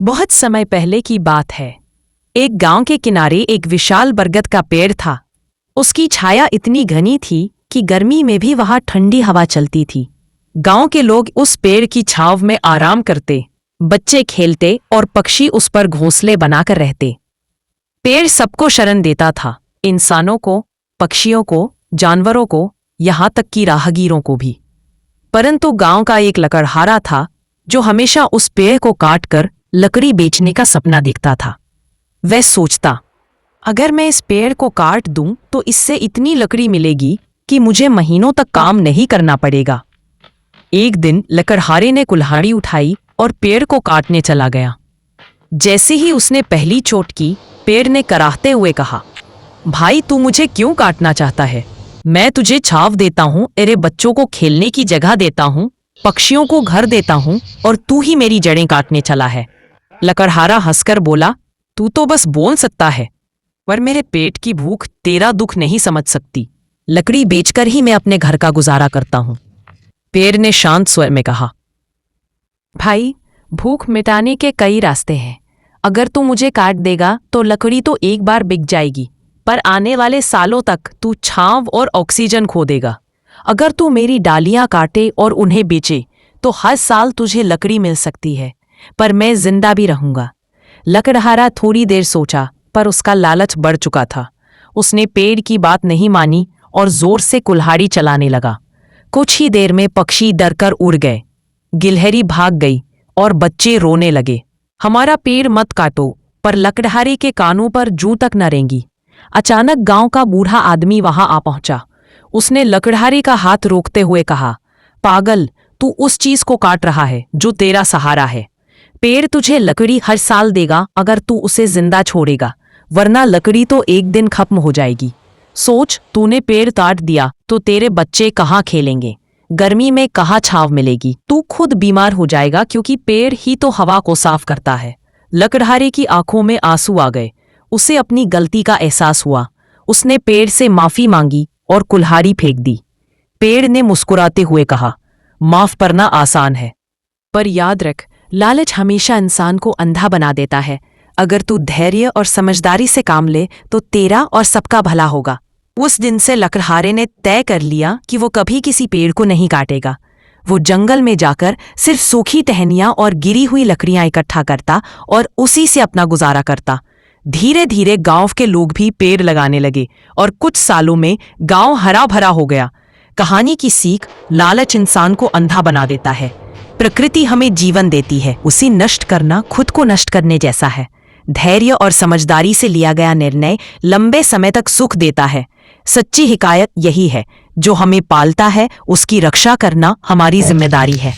बहुत समय पहले की बात है। एक गांव के किनारे एक विशाल बरगद का पेड़ था। उसकी छाया इतनी घनी थी कि गर्मी में भी वहां ठंडी हवा चलती थी। गांव के लोग उस पेड़ की छांव में आराम करते, बच्चे खेलते और पक्षी उस पर घोंसले बनाकर रहते। पेड़ सबको शरण देता था, इंसानों को, पक्षियों को, जानवरों को, यहां तक कि राहगीरों को भी। परंतु गांव का एक लकड़हारा था जो हमेशा उस पेड़ को काटकर लकड़ी बेचने का सपना देखता था। वह सोचता, अगर मैं इस पेड़ को काट दूं तो इससे इतनी लकड़ी मिलेगी कि मुझे महीनों तक काम नहीं करना पड़ेगा। एक दिन लकड़हारे ने कुल्हाड़ी उठाई और पेड़ को काटने चला गया। जैसे ही उसने पहली चोट की, पेड़ ने कराहते हुए कहा, भाई तू मुझे क्यों काटना चाहता है? मैं तुझे छांव देता हूं, तेरे बच्चों को खेलने की जगह देता हूं, पक्षियों को घर देता हूं, और तू ही मेरी जड़ें काटने चला है। लकड़हारा हंसकर बोला, तू तो बस बोल सकता है, पर मेरे पेट की भूख तेरा दुख नहीं समझ सकती। लकड़ी बेचकर ही मैं अपने घर का गुजारा करता हूं। पेड़ ने शांत स्वर में कहा, भाई भूख मिटाने के कई रास्ते हैं। अगर तू मुझे काट देगा तो लकड़ी तो एक बार बिक जाएगी, पर आने वाले सालों तक तू छांव और ऑक्सीजन खो देगा। अगर तू मेरी डालियां काटे और उन्हें बेचे तो हर साल तुझे लकड़ी मिल सकती है, पर मैं जिंदा भी रहूंगा। लकड़हारा थोड़ी देर सोचा, पर उसका लालच बढ़ चुका था। उसने पेड़ की बात नहीं मानी और जोर से कुल्हाड़ी चलाने लगा। कुछ ही देर में पक्षी डरकर उड़ गए, गिलहरी भाग गई और बच्चे रोने लगे। हमारा पेड़ मत काटो, पर लकड़हारे के कानों पर जूं तक न रेंगी। अचानक गांव का बूढ़ा आदमी वहां आ पहुंचा। उसने लकड़हारे का हाथ रोकते हुए कहा, पागल, तू उस चीज को काट रहा है जो तेरा सहारा है। पेड़ तुझे लकड़ी हर साल देगा अगर तू उसे जिंदा छोड़ेगा, वरना लकड़ी तो एक दिन खत्म हो जाएगी। सोच, तूने पेड़ काट दिया तो तेरे बच्चे कहाँ खेलेंगे, गर्मी में कहाँ छांव मिलेगी, तू खुद बीमार हो जाएगा क्योंकि पेड़ ही तो हवा को साफ करता है। लकड़हारे की आंखों में आंसू आ गए। उसे अपनी गलती का एहसास हुआ। उसने पेड़ से माफी मांगी और कुल्हाड़ी फेंक दी। पेड़ ने मुस्कुराते हुए कहा, माफ करना आसान है, पर याद रख, लालच हमेशा इंसान को अंधा बना देता है। अगर तू धैर्य और समझदारी से काम ले तो तेरा और सबका भला होगा। उस दिन से लकड़हारे ने तय कर लिया कि वो कभी किसी पेड़ को नहीं काटेगा। वो जंगल में जाकर सिर्फ सूखी टहनियां और गिरी हुई लकड़ियां इकट्ठा करता और उसी से अपना गुजारा करता। धीरे धीरे गांव के लोग भी पेड़ लगाने लगे और कुछ सालों में गांव हरा भरा हो गया। कहानी की सीख, लालच इंसान को अंधा बना देता है। प्रकृति हमें जीवन देती है, उसे नष्ट करना खुद को नष्ट करने जैसा है। धैर्य और समझदारी से लिया गया निर्णय लंबे समय तक सुख देता है। सच्ची हिकायत यही है, जो हमें पालता है उसकी रक्षा करना हमारी जिम्मेदारी है।